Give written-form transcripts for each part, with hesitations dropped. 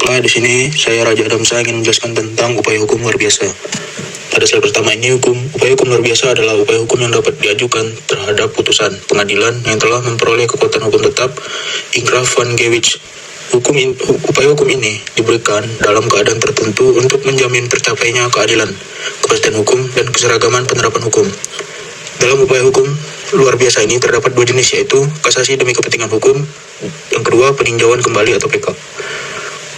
Maka di sini saya Raja Adamsa ingin menjelaskan tentang upaya hukum luar biasa. Pada slide pertama ini, upaya hukum luar biasa adalah upaya hukum yang dapat diajukan terhadap putusan pengadilan yang telah memperoleh kekuatan hukum tetap, inkrah van gewich. Upaya hukum ini diberikan dalam keadaan tertentu untuk menjamin tercapainya keadilan, kepastian hukum, dan keseragaman penerapan hukum. Dalam upaya hukum luar biasa ini terdapat dua jenis, yaitu kasasi demi kepentingan hukum, yang kedua peninjauan kembali atau PK.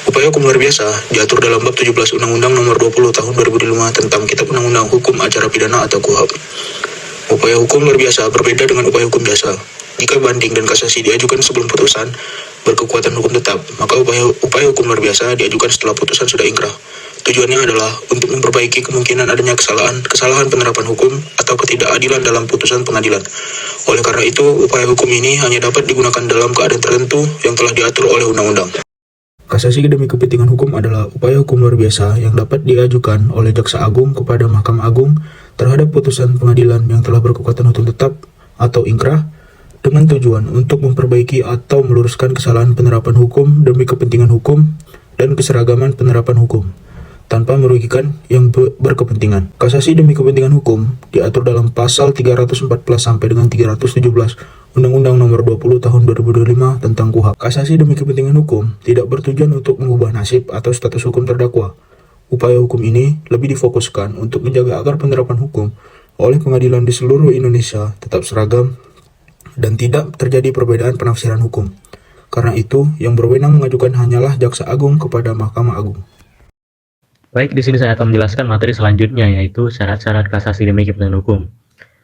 Upaya hukum luar biasa diatur dalam bab 17 Undang-Undang Nomor 20 Tahun 2005 tentang Kitab Undang-Undang Hukum Acara Pidana atau KUHP. Upaya hukum luar biasa berbeda dengan upaya hukum biasa. Jika banding dan kasasi diajukan sebelum putusan berkekuatan hukum tetap, maka upaya hukum luar biasa diajukan setelah putusan sudah inkrah. Tujuannya adalah untuk memperbaiki kemungkinan adanya kesalahan penerapan hukum atau ketidakadilan dalam putusan pengadilan. Oleh karena itu, upaya hukum ini hanya dapat digunakan dalam keadaan tertentu yang telah diatur oleh undang-undang. Kasasi demi kepentingan hukum adalah upaya hukum luar biasa yang dapat diajukan oleh Jaksa Agung kepada Mahkamah Agung terhadap putusan pengadilan yang telah berkekuatan hukum tetap atau inkrah, dengan tujuan untuk memperbaiki atau meluruskan kesalahan penerapan hukum demi kepentingan hukum dan keseragaman penerapan hukum, tanpa merugikan yang berkepentingan. Kasasi demi kepentingan hukum diatur dalam pasal 314 sampai dengan 317 Undang-Undang Nomor 20 Tahun 2025 tentang KUHP. Kasasi demi kepentingan hukum tidak bertujuan untuk mengubah nasib atau status hukum terdakwa. Upaya hukum ini lebih difokuskan untuk menjaga agar penerapan hukum oleh pengadilan di seluruh Indonesia tetap seragam dan tidak terjadi perbedaan penafsiran hukum. Karena itu, yang berwenang mengajukan hanyalah Jaksa Agung kepada Mahkamah Agung. Baik, di sini saya akan menjelaskan materi selanjutnya, yaitu syarat-syarat kasasi demi kepentingan hukum.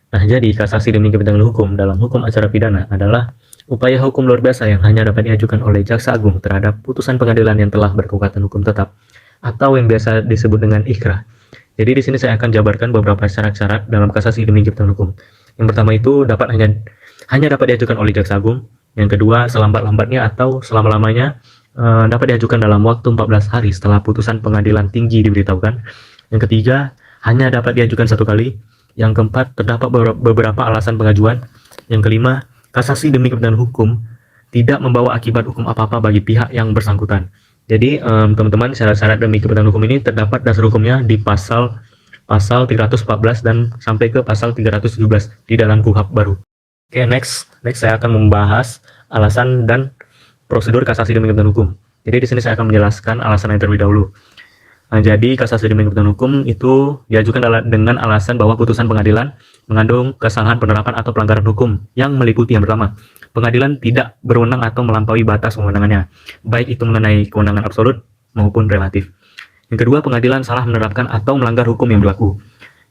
Nah, jadi kasasi demi kepentingan hukum dalam hukum acara pidana adalah upaya hukum luar biasa yang hanya dapat diajukan oleh Jaksa Agung terhadap putusan pengadilan yang telah berkekuatan hukum tetap atau yang biasa disebut dengan ikrah. Jadi di sini saya akan jabarkan beberapa syarat-syarat dalam kasasi demi kepentingan hukum. Yang pertama itu hanya dapat diajukan oleh Jaksa Agung. Yang kedua, selambat-lambatnya atau selama-lamanya dapat diajukan dalam waktu 14 hari setelah putusan pengadilan tinggi diberitahukan. Yang ketiga, hanya dapat diajukan satu kali. Yang keempat, terdapat beberapa alasan pengajuan. Yang kelima, kasasi demi kepentingan hukum tidak membawa akibat hukum apa-apa bagi pihak yang bersangkutan. Jadi teman-teman, syarat-syarat demi kepentingan hukum ini terdapat dasar hukumnya di pasal 314 dan sampai ke pasal 317 di dalam KUHP baru. Oke, next saya akan membahas alasan dan prosedur kasasi demi kepentingan hukum. Jadi di sini saya akan menjelaskan alasan yang terlebih dahulu. Nah, jadi kasasi demi kepentingan hukum itu diajukan dengan alasan bahwa putusan pengadilan mengandung kesalahan penerapan atau pelanggaran hukum yang meliputi yang pertama, pengadilan tidak berwenang atau melampaui batas kewenangannya, baik itu mengenai kewenangan absolut maupun relatif. Yang kedua, pengadilan salah menerapkan atau melanggar hukum yang berlaku.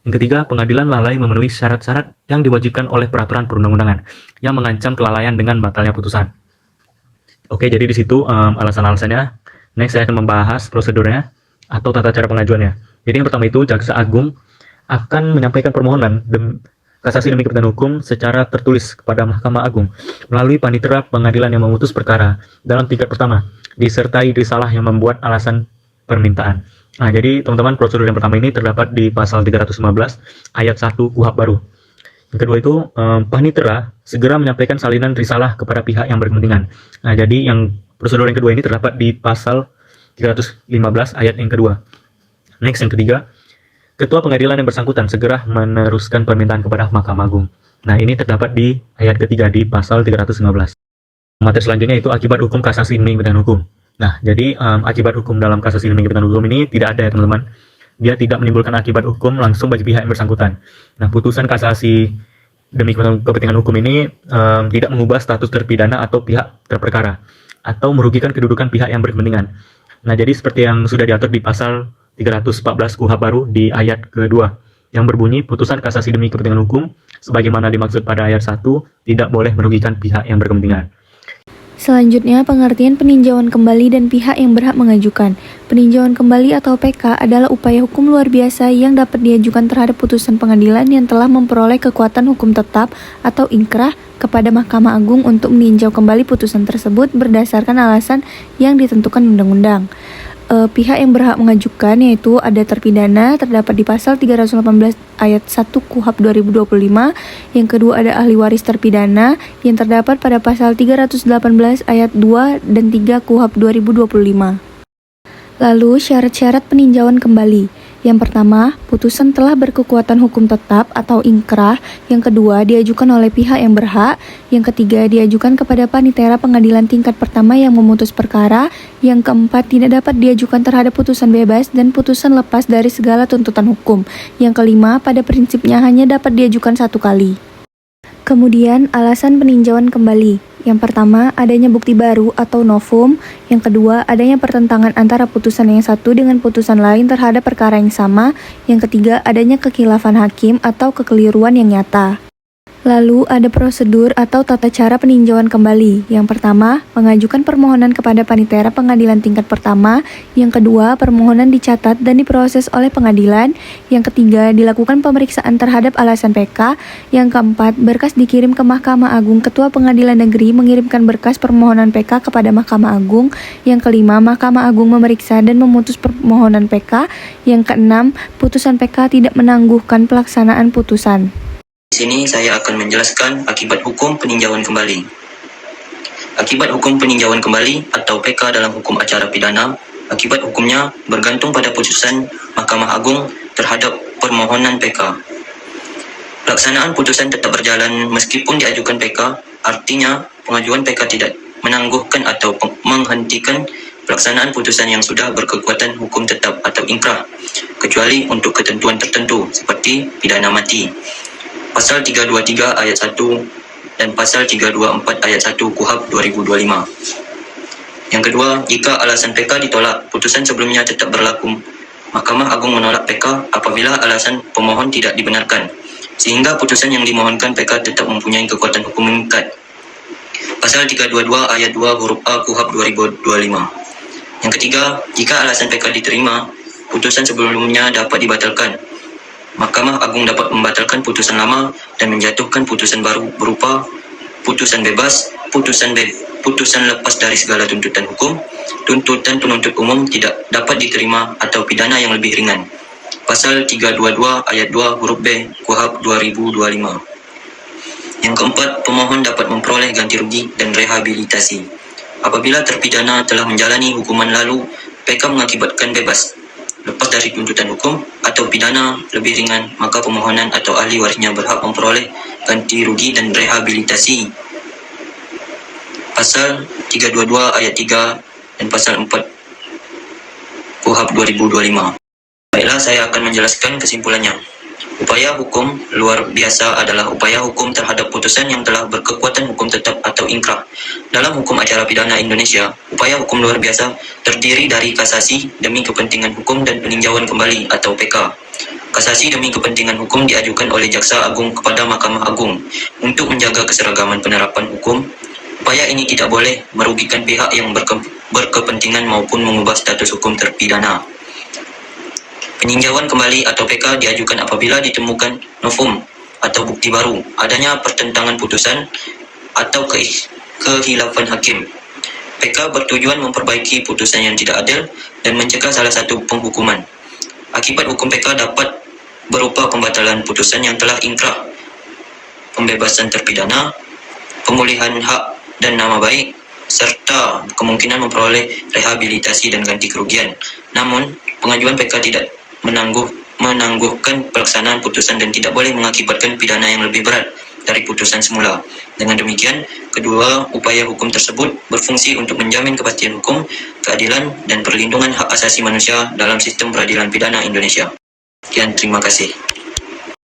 Yang ketiga, pengadilan lalai memenuhi syarat-syarat yang diwajibkan oleh peraturan perundang-undangan yang mengancam kelalaian dengan batalnya putusan. Oke, jadi di situ alasan-alasannya. Next, saya akan membahas prosedurnya atau tata cara pengajuannya. Jadi yang pertama itu, Jaksa Agung akan menyampaikan permohonan kasasi demi kepentingan hukum secara tertulis kepada Mahkamah Agung melalui panitera pengadilan yang memutus perkara dalam tingkat pertama, disertai risalah yang membuat alasan permintaan. Nah, jadi teman-teman, prosedur yang pertama ini terdapat di pasal 315 ayat 1 KUHP baru. Yang kedua itu, panitera segera menyampaikan salinan risalah kepada pihak yang berkepentingan. Nah, jadi prosedur yang kedua ini terdapat di pasal 315 ayat yang kedua. Next, yang ketiga, ketua pengadilan yang bersangkutan segera meneruskan permintaan kepada Mahkamah Agung. Nah, ini terdapat di ayat ketiga di pasal 315. Materi selanjutnya itu akibat hukum kasasi demi kepentingan hukum. Nah, jadi akibat hukum dalam kasasi demi kepentingan hukum ini tidak ada ya teman-teman. Dia tidak menimbulkan akibat hukum langsung bagi pihak yang bersangkutan. Nah, putusan kasasi demi kepentingan hukum ini tidak mengubah status terpidana atau pihak terperkara atau merugikan kedudukan pihak yang berkepentingan. Nah, jadi seperti yang sudah diatur di pasal 314 KUHP baru di ayat kedua yang berbunyi putusan kasasi demi kepentingan hukum sebagaimana dimaksud pada ayat 1 tidak boleh merugikan pihak yang berkepentingan. Selanjutnya, pengertian peninjauan kembali dan pihak yang berhak mengajukan. Peninjauan kembali atau PK adalah upaya hukum luar biasa yang dapat diajukan terhadap putusan pengadilan yang telah memperoleh kekuatan hukum tetap atau inkrah kepada Mahkamah Agung untuk meninjau kembali putusan tersebut berdasarkan alasan yang ditentukan undang-undang. Pihak yang berhak mengajukan yaitu ada terpidana, terdapat di pasal 318 ayat 1 KUHP 2025. Yang kedua ada ahli waris terpidana yang terdapat pada pasal 318 ayat 2 dan 3 KUHP 2025. Lalu syarat-syarat peninjauan kembali. Yang pertama, putusan telah berkekuatan hukum tetap atau ingkrah. Yang kedua, diajukan oleh pihak yang berhak. Yang ketiga, diajukan kepada panitera pengadilan tingkat pertama yang memutus perkara. Yang keempat, tidak dapat diajukan terhadap putusan bebas dan putusan lepas dari segala tuntutan hukum. Yang kelima, pada prinsipnya hanya dapat diajukan satu kali. Kemudian, alasan peninjauan kembali. Yang pertama, adanya bukti baru atau novum. Yang kedua, adanya pertentangan antara putusan yang satu dengan putusan lain terhadap perkara yang sama. Yang ketiga, adanya kekhilafan hakim atau kekeliruan yang nyata. Lalu ada prosedur atau tata cara peninjauan kembali. Yang pertama, mengajukan permohonan kepada panitera pengadilan tingkat pertama. Yang kedua, permohonan dicatat dan diproses oleh pengadilan. Yang ketiga, dilakukan pemeriksaan terhadap alasan PK. Yang keempat, berkas dikirim ke Mahkamah Agung. Ketua Pengadilan Negeri mengirimkan berkas permohonan PK kepada Mahkamah Agung. Yang kelima, Mahkamah Agung memeriksa dan memutus permohonan PK. Yang keenam, putusan PK tidak menangguhkan pelaksanaan putusan. Di sini saya akan menjelaskan akibat hukum peninjauan kembali. Akibat hukum peninjauan kembali atau PK dalam hukum acara pidana, akibat hukumnya bergantung pada putusan Mahkamah Agung terhadap permohonan PK. Pelaksanaan putusan tetap berjalan meskipun diajukan PK, artinya pengajuan PK tidak menangguhkan atau menghentikan pelaksanaan putusan yang sudah berkekuatan hukum tetap atau ingkrah, kecuali untuk ketentuan tertentu seperti pidana mati. Pasal 323 ayat 1 dan Pasal 324 ayat 1 KUHP 2025. Yang kedua, jika alasan PK ditolak, putusan sebelumnya tetap berlaku. Mahkamah Agung menolak PK apabila alasan pemohon tidak dibenarkan, sehingga putusan yang dimohonkan PK tetap mempunyai kekuatan hukum mengikat. Pasal 322 ayat 2 huruf A KUHP 2025. Yang ketiga, jika alasan PK diterima, putusan sebelumnya dapat dibatalkan. Mahkamah Agung dapat membatalkan putusan lama dan menjatuhkan putusan baru berupa putusan bebas, putusan lepas dari segala tuntutan hukum, tuntutan penuntut umum tidak dapat diterima atau pidana yang lebih ringan. Pasal 322 ayat 2 huruf B KUHP 2025. Yang keempat, pemohon dapat memperoleh ganti rugi dan rehabilitasi. Apabila terpidana telah menjalani hukuman lalu, PK mengakibatkan bebas, lepas dari tuntutan hukum atau pidana lebih ringan, maka pemohonan atau ahli warisnya berhak memperoleh ganti rugi dan rehabilitasi. Pasal 322 ayat 3 dan Pasal 4 KUHP 2025. Baiklah, saya akan menjelaskan kesimpulannya. Upaya hukum luar biasa adalah upaya hukum terhadap putusan yang telah berkekuatan hukum tetap atau ingkrah. Dalam hukum acara pidana Indonesia, upaya hukum luar biasa terdiri dari kasasi demi kepentingan hukum dan peninjauan kembali atau PK. Kasasi demi kepentingan hukum diajukan oleh Jaksa Agung kepada Mahkamah Agung untuk menjaga keseragaman penerapan hukum. Upaya ini tidak boleh merugikan pihak yang berkepentingan maupun mengubah status hukum terpidana. Peninjauan kembali atau PK diajukan apabila ditemukan novum atau bukti baru, adanya pertentangan putusan atau kekhilafan hakim. PK bertujuan memperbaiki putusan yang tidak adil dan mencegah salah satu penghukuman. Akibat hukum PK dapat berupa pembatalan putusan yang telah ingkrah, pembebasan terpidana, pemulihan hak dan nama baik, serta kemungkinan memperoleh rehabilitasi dan ganti kerugian. Namun, pengajuan PK tidak menangguhkan pelaksanaan putusan dan tidak boleh mengakibatkan pidana yang lebih berat dari putusan semula. Dengan demikian, kedua upaya hukum tersebut berfungsi untuk menjamin kepastian hukum, keadilan, dan perlindungan hak asasi manusia dalam sistem peradilan pidana Indonesia. Sekian, terima kasih.